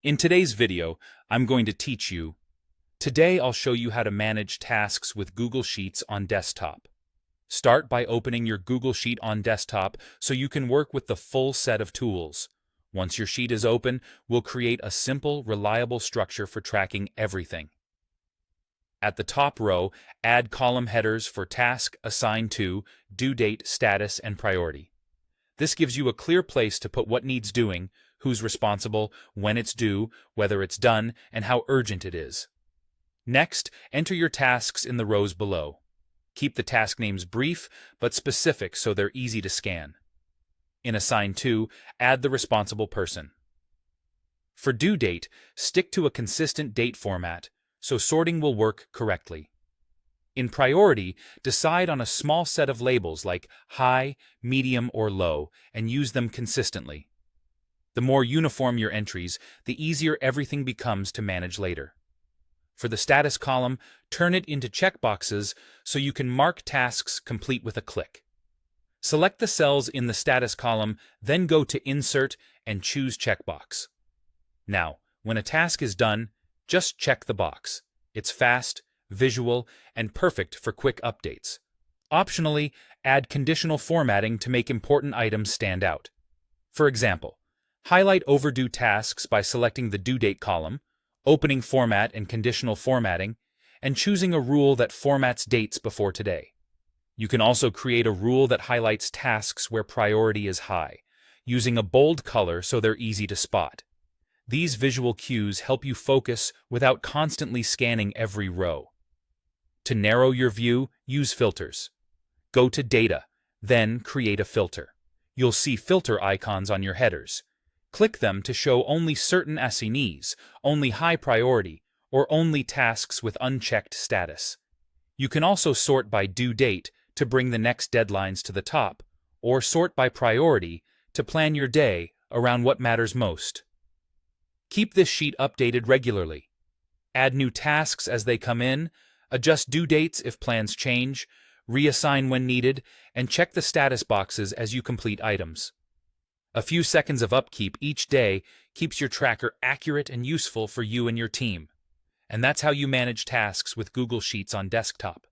In today's video, I'm going to teach you. Today I'll show you how to manage tasks with Google Sheets on desktop. Start by opening your Google Sheet on desktop so you can work with the full set of tools. Once your sheet is open, we'll create a simple, reliable structure for tracking everything. At the top row, add column headers for task, assigned to, due date, status, and priority. This gives you a clear place to put what needs doing, who's responsible, when it's due, whether it's done, and how urgent it is. Next, enter your tasks in the rows below. Keep the task names brief but specific so they're easy to scan. In Assigned To, add the responsible person. For due date, stick to a consistent date format so sorting will work correctly. In Priority, decide on a small set of labels like high, medium, or low and use them consistently. The more uniform your entries, the easier everything becomes to manage later. For the status column, turn it into checkboxes so you can mark tasks complete with a click. Select the cells in the status column, then go to Insert and choose Checkbox. Now, when a task is done, just check the box. It's fast, visual, and perfect for quick updates. Optionally, add conditional formatting to make important items stand out. For example, highlight overdue tasks by selecting the due date column, opening format and conditional formatting, and choosing a rule that formats dates before today. You can also create a rule that highlights tasks where priority is high, using a bold color so they're easy to spot. These visual cues help you focus without constantly scanning every row. To narrow your view, use filters. Go to Data, then create a filter. You'll see filter icons on your headers. Click them to show only certain assignees, only high priority, or only tasks with unchecked status. You can also sort by due date to bring the next deadlines to the top, or sort by priority to plan your day around what matters most. Keep this sheet updated regularly. Add new tasks as they come in, adjust due dates if plans change, reassign when needed, and check the status boxes as you complete items. A few seconds of upkeep each day keeps your tracker accurate and useful for you and your team. And that's how you manage tasks with Google Sheets on desktop.